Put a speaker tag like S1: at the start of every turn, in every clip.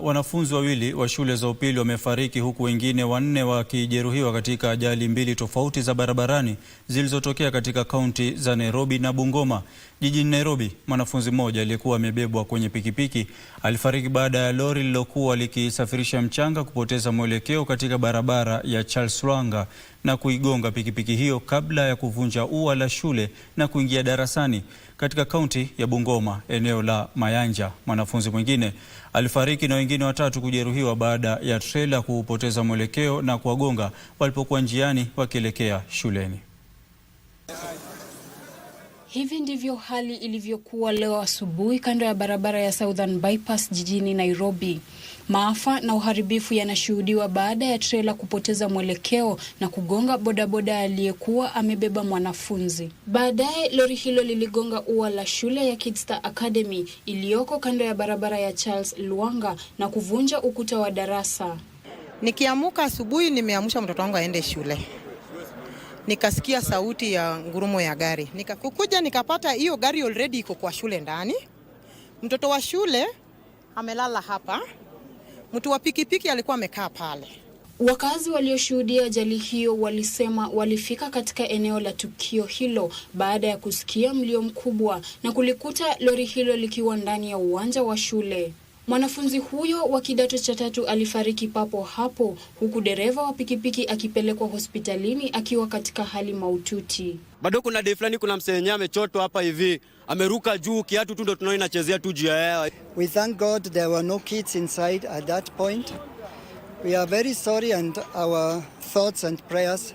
S1: Wanafunzi wawili wa shule za upili wamefariki huku wengine wanne wakijeruhiwa katika ajali mbili tofauti za barabarani zilizotokea katika kaunti za Nairobi na Bungoma. Jijini Nairobi, mwanafunzi mmoja aliyekuwa amebebwa kwenye pikipiki alifariki baada ya lori lilokuwa likisafirisha mchanga kupoteza mwelekeo katika barabara ya Charles Lwanga na kuigonga pikipiki hiyo kabla ya kuvunja ua la shule na kuingia darasani. Katika kaunti ya Bungoma, eneo la Mayanja, mwanafunzi mwingine alifariki na wengine watatu kujeruhiwa baada ya trela kupoteza mwelekeo na kuwagonga walipokuwa njiani wakielekea shuleni.
S2: Hivi ndivyo hali ilivyokuwa leo asubuhi kando ya barabara ya Southern Bypass jijini Nairobi. Maafa na uharibifu yanashuhudiwa baada ya trela kupoteza mwelekeo na kugonga bodaboda aliyekuwa amebeba mwanafunzi. Baadaye lori hilo liligonga ua la shule ya Kidstar Academy iliyoko kando ya barabara ya Charles Lwanga na kuvunja ukuta wa darasa.
S3: Nikiamuka asubuhi nimeamsha mtoto wangu aende shule. Nikasikia sauti ya ngurumo ya gari. Nikakuja nikapata hiyo gari already iko kwa shule ndani. Mtoto wa shule amelala hapa. Mtu wa pikipiki alikuwa amekaa pale.
S2: Wakazi walioshuhudia ajali hiyo walisema walifika katika eneo la tukio hilo baada ya kusikia mlio mkubwa na kulikuta lori hilo likiwa ndani ya uwanja wa shule. Mwanafunzi huyo wa kidato cha 3 alifariki papo hapo huku dereva wa pikipiki akipelekwa hospitalini akiwa katika hali mahututi.
S4: Bado kuna day fulani kuna msenye amechotwa hapa hivi, ameruka juu, kiatu tu ndo tunaona inachezea tu juu ya hewa.
S5: We thank God there were no kids inside at that point. We are very sorry and our thoughts and prayers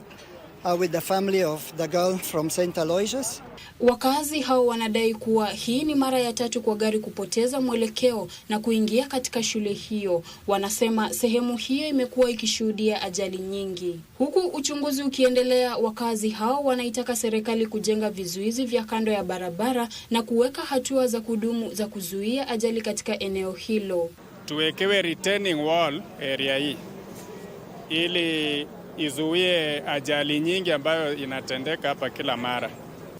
S5: are with the family of the girl from St. Aloysius.
S2: Wakazi hao wanadai kuwa hii ni mara ya 3 kwa gari kupoteza mwelekeo na kuingia katika shule hiyo. Wanasema sehemu hiyo imekuwa ikishuhudia ajali nyingi. Huku uchunguzi ukiendelea, wakazi hao wanaitaka serikali kujenga vizuizi vya kando ya barabara na kuweka hatua za kudumu za kuzuia ajali katika eneo hilo.
S6: Tuwekewe retaining wall area hii ili izuie ajali nyingi ambayo inatendeka hapa kila mara.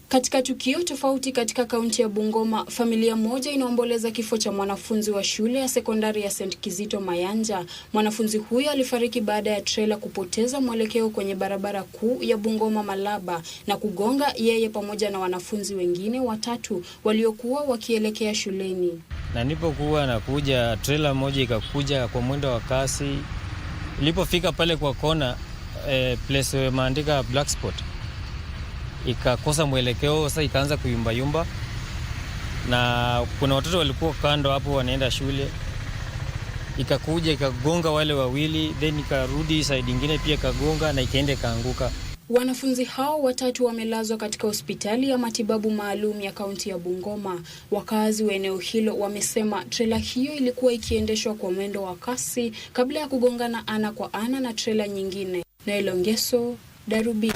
S2: Katika tukio tofauti katika kaunti ya Bungoma, familia moja inaomboleza kifo cha mwanafunzi wa shule ya sekondari ya St. Kizito Mayanja. Mwanafunzi huyo alifariki baada ya trela kupoteza mwelekeo kwenye barabara kuu ya Bungoma Malaba na kugonga yeye pamoja na wanafunzi wengine watatu waliokuwa wakielekea shuleni.
S7: Na nilipokuwa nakuja, trela moja ikakuja kwa mwendo wa kasi. Ilipofika pale kwa kona place maandika black spot, ikakosa mwelekeo, sasa ikaanza kuyumba na kuna watoto walikuwa kando hapo wanaenda shule, ikakuja ikagonga wale wawili, then ikarudi side nyingine pia ikagonga na ikaenda kaanguka.
S2: Wanafunzi hao watatu wamelazwa katika hospitali ya matibabu maalum ya kaunti ya Bungoma. Wakazi wa eneo hilo wamesema trela hiyo ilikuwa ikiendeshwa kwa mwendo wa kasi kabla ya kugongana ana kwa ana na trela nyingine. Nailongeso, Darubini.